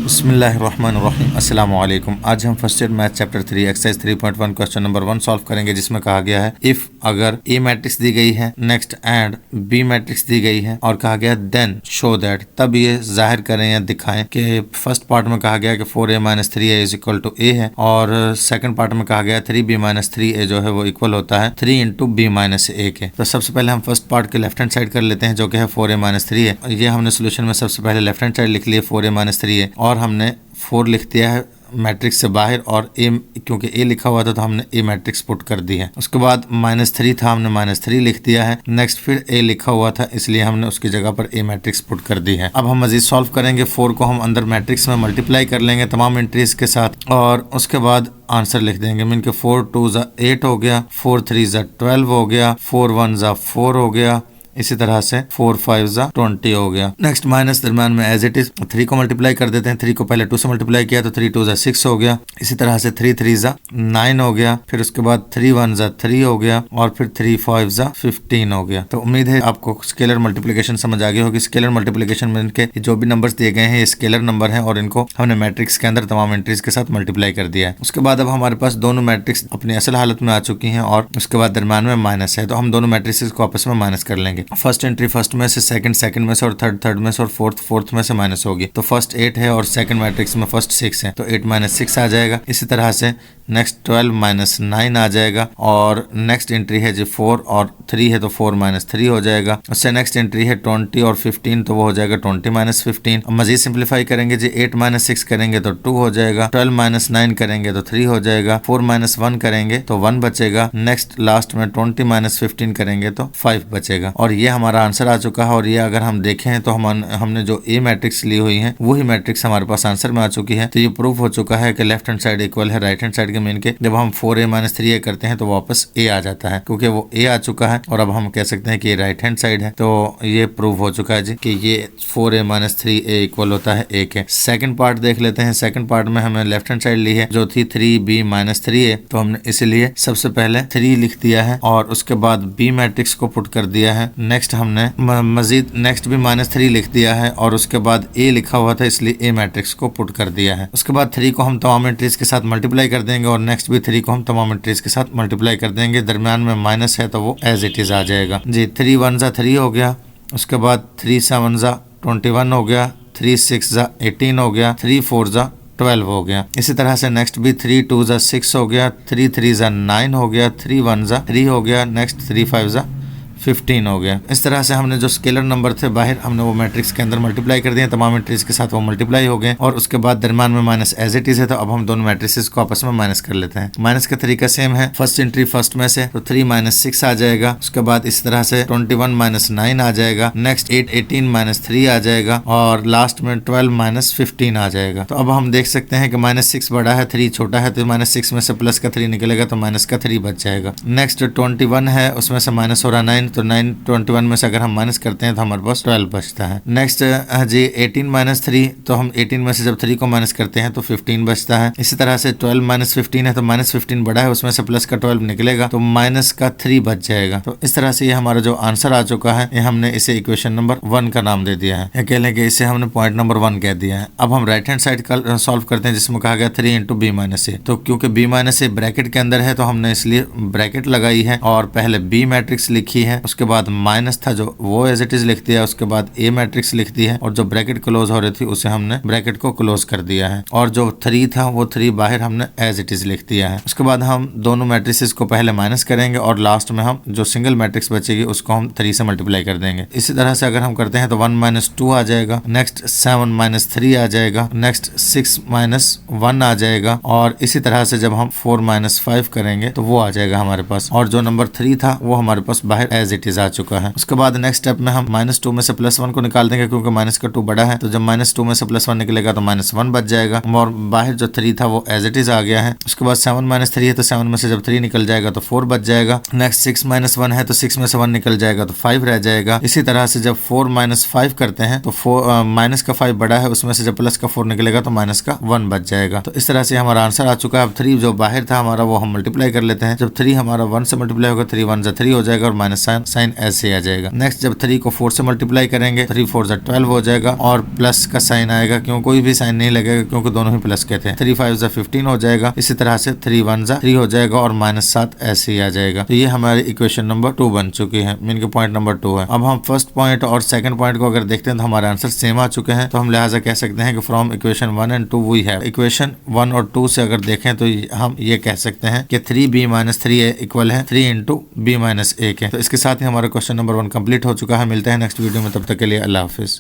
बिस्मिल्लाहिर्रहमानिर्रहीम अस्सलामु अलैकुम। आज हम first year math chapter 3 exercise 3.1 question number 1 solve करेंगे, जिसमें कहा गया है इफ अगर ए मैट्रिक्स दी गई है नेक्स्ट एंड बी मैट्रिक्स दी गई है और कहा गया देन शो दैट, तब ये जाहिर करें या दिखाएं कि फर्स्ट पार्ट में कहा गया कि 4a - 3a is equal to a है और सेकंड पार्ट में कहा गया 3b - 3a जो है वो इक्वल होता है 3 इंटू b - a के। तो सबसे पहले हम फर्स्ट पार्ट के लेफ्ट हैंड साइड कर लेते हैं जो कि है 4a - 3a। ये हमने सोल्यूशन में सबसे पहले लेफ्ट हैंड साइड लिख लिए 4a - 3a और हमने 4 लिख दिया है मैट्रिक्स से बाहर और ए, क्योंकि ए लिखा हुआ था तो हमने ए मैट्रिक्स पुट कर दी है। उसके बाद -3 था, हमने -3 लिख दिया है। नेक्स्ट फिर ए लिखा हुआ था इसलिए हमने उसकी जगह पर ए मैट्रिक्स पुट कर दी है। अब हम मजीद सॉल्व करेंगे। 4 को हम अंदर मैट्रिक्स में मल्टीप्लाई कर लेंगे तमाम एंट्रीज के साथ और उसके बाद आंसर लिख देंगे। मीन के 4 2 = 8 हो गया, 4 3 = 12 हो गया, 4 1 = 4 हो गया, इसी तरह से 4 5 = 20 हो गया। नेक्स्ट माइनस दरम्यान में एज इट इज 3 को मल्टीप्लाई कर देते हैं। 3 को पहले 2 से मल्टीप्लाई किया तो 3 2 = 6 हो गया। इसी तरह से 3 3 = 9 हो गया। फिर उसके बाद 3 1 = 3 हो गया और फिर 3 5 = 15 हो गया। तो उम्मीद है आपको स्केलर मल्टीप्लिकेशन समझ आ गई होगी। स्केलर मल्टीप्लिकेशन में इनके जो भी नंबर्स दिए गए हैं ये स्केलर नंबर हैं और इनको हमने मैट्रिक्स के अंदर तमाम एंट्रीज के साथ मल्टीप्लाई कर दिया है। उसके बाद अब हमारे पास दोनों मैट्रिक्स अपनी असल हालत में आ चुकी हैं और उसके बाद दरम्यान में माइनस है, तो हम दोनों मैट्रिक्स को आपस में माइनस कर लेंगे। फर्स्ट एंट्री फर्स्ट में से, सेकंड में से और थर्ड में से और फोर्थ में से माइनस होगी। तो फर्स्ट 8 है और सेकंड मैट्रिक्स में फर्स्ट 6 है तो 8 - 6 आ जाएगा। इसी तरह से नेक्स्ट 12 - 9 आ जाएगा और नेक्स्ट एंट्री है जी 4 और 3 है तो 4 - 3 हो जाएगा। उससे नेक्स्ट एंट्री है 20 और 15 तो वो हो जाएगा 20 - 15। अब मजीद सिंप्लीफाई करेंगे जी 8 - 6 करेंगे तो 2 हो जाएगा, 12 - 9 करेंगे तो 3 हो जाएगा, 4 - 1 करेंगे तो 1 बचेगा। नेक्स्ट लास्ट में 20 - 15 करेंगे तो 5 बचेगा और ये हमारा आंसर आ चुका है। और ये अगर हम देखें तो हमने जो ए मैट्रिक्स ली हुई है वही मैट्रिक्स हमारे पास आंसर में आ चुकी है। तो ये प्रूफ हो चुका है कि लेफ्ट हैंड साइड इक्वल है राइट हैंड साइड के। मीन के जब हम 4a - 3a करते हैं तो वापस ए आ जाता है क्योंकि वो ए आ चुका है और अब हम कह सकते हैं कि ये राइट हैंड साइड है। तो ये प्रूफ हो चुका है जी कि ये 4a - 3a इक्वल होता है ए के। सेकंड पार्ट देख लेते हैं। सेकंड पार्ट में हमने लेफ्ट हैंड साइड ली है जो थी 3b - 3a, तो हमने इसलिए सबसे पहले 3 लिख दिया है और उसके बाद बी मैट्रिक्स को पुट कर दिया है। नेक्स्ट हमने मजीद नेक्स्ट भी -3 लिख दिया है और उसके बाद ए लिखा हुआ था इसलिए ए मैट्रिक्स को पुट कर दिया है। उसके बाद 3 को हम तमाम एंट्रीज के साथ मल्टीप्लाई कर देंगे और नेक्स्ट भी 3 को हम तमाम एंट्रीज के साथ मल्टीप्लाई कर देंगे। दरम्यान में माइनस है तो वो एज इट इज आ जाएगा जी। 3 1 = 3 हो गया, उसके बाद 3 7 = 21 हो गया, 3 6 = 18 हो गया, 3 4 = 12 हो गया। इसी तरह से नेक्स्ट भी 3 2 = 6 हो गया, 3 3 = 9 हो गया, 3 1 = 3 हो गया, नेक्स्ट 3 5 = 15 हो गया। इस तरह से हमने जो स्केलर नंबर थे बाहर हमने वो मैट्रिक्स के अंदर मल्टीप्लाई कर दिए, तमाम एंट्रीज के साथ वो मल्टीप्लाई हो गए और उसके बाद दरम्यान में माइनस एज इट इज है। तो अब हम दोनों मैट्रिसेस को आपस में माइनस कर लेते हैं। माइनस का तरीका सेम है। फर्स्ट एंट्री फर्स्ट में से तो 3 - 6 आ जाएगा, उसके बाद इस तरह से 21 - 9 आ जाएगा, नेक्स्ट 18 - 3 आ जाएगा और लास्ट में 12 - 15 आ जाएगा। तो अब हम देख सकते हैं कि -6 बड़ा है 3 छोटा है, तो -6 में से प्लस का 3 निकलेगा तो माइनस का 3 बच जाएगा। नेक्स्ट 21 है उसमें से माइनस हो रहा 9 तो 9 21 में से अगर हम माइनस करते हैं तो हमारे पास 12 बचता है। नेक्स्ट जी 18 - 3 तो हम 18 में से जब 3 को माइनस करते हैं तो 15 बचता है। इसी तरह से 12 - 15 है तो -15 बड़ा है उसमें से प्लस का 12 निकलेगा तो माइनस का 3 बच जाएगा। तो इस तरह से ये हमारा जो आंसर आ चुका है ये हमने इसे इक्वेशन नंबर 1 का नाम दे दिया है, या कह लें कि इसे हमने पॉइंट नंबर 1 कह दिया है। अब हम राइट हैंड साइड का सॉल्व करते हैं जिसमें कहा गया 3 इंटू b - a। तो क्योंकि b - a ब्रैकेट के अंदर है तो हमने इसलिए ब्रैकेट लगाई है और पहले b मैट्रिक्स लिखी है, उसके बाद माइनस था जो वो एज इट इज लिख दिया, उसके बाद ए मैट्रिक्स लिख दी है और जो ब्रैकेट क्लोज हो रही थी उसे हमने ब्रैकेट को क्लोज कर दिया है और जो 3 था वो 3 बाहर हमने एज इट इज लिख दिया है। उसके बाद हम दोनों मैट्रिसेस को पहले माइनस करेंगे और लास्ट में हम जो सिंगल मैट्रिक्स बचेगी उसको हम 3 से मल्टीप्लाई कर देंगे। इसी तरह से अगर हम करते हैं तो 1 - 2 आ जाएगा, नेक्स्ट 7 - 3 आ जाएगा, नेक्स्ट 6 - 1 आ जाएगा और इसी तरह से जब हम 4 - 5 करेंगे तो वो आ जाएगा हमारे पास और जो नंबर 3 था वो हमारे पास बाहर एज इट इज आ चुका है। उसके बाद नेक्स्ट स्टेप में हम -2 में से +1 को निकाल देंगे क्योंकि माइनस का 2 बड़ा है, तो जब -2 में से +1 निकलेगा तो -1 बच जाएगा और बाहर जो 3 था वो एज इट इज आ गया है। उसके बाद 7 - 3 है तो 7 में से जब 3 निकल जाएगा तो 4 बच जाएगा। नेक्स्ट 6 - 1 है तो 6 में से 1 निकल जाएगा तो 5 रह जाएगा। इसी तरह से जब 4 - 5 करते हैं तो माइनस का 5 बड़ा है उसमें से जब प्लस का 4 निकलेगा तो माइनस का 1 बच जाएगा। तो इस तरह से हमारा आंसर आ चुका है। अब 3 जो बाहर था हमारा वो हम मल्टीप्लाई कर लेते हैं। जब 3 हमारा 1 से मल्टीप्लाई होगा 3 1 = 3 हो जाएगा और माइनस साइन ऐसे आ जाएगा। नेक्स्ट जब 3 को 4 से मल्टीप्लाई करेंगे 3 4 जा 12 हो जाएगा और प्लस का साइन आएगा, क्यों कोई भी साइन नहीं लगेगा क्योंकि दोनों ही प्लस के थे। 3 5 जा 15 हो जाएगा। इसी तरह से 3 1 जा 3 हो जाएगा और -7 ऐसे ही आ जाएगा। तो ये हमारी इक्वेशन नंबर 2 बन चुकी है, मीन के पॉइंट नंबर 2 है। अब हम फर्स्ट पॉइंट और सेकंड पॉइंट को अगर देखते हैं तो हमारे आंसर सेम आ चुके हैं, तो हम लिहाजा कह सकते हैं कि from equation 1 and 2 we have. Equation 1 और 2 से अगर देखें तो हम ये कह सकते हैं कि 3b-3a इक्वल है 3 इंटू b-a के। तो इसके साथ ही हमारा क्वेश्चन नंबर 1 कंप्लीट हो चुका है। मिलते हैं नेक्स्ट वीडियो में, तब तक के लिए अल्लाह हाफिज।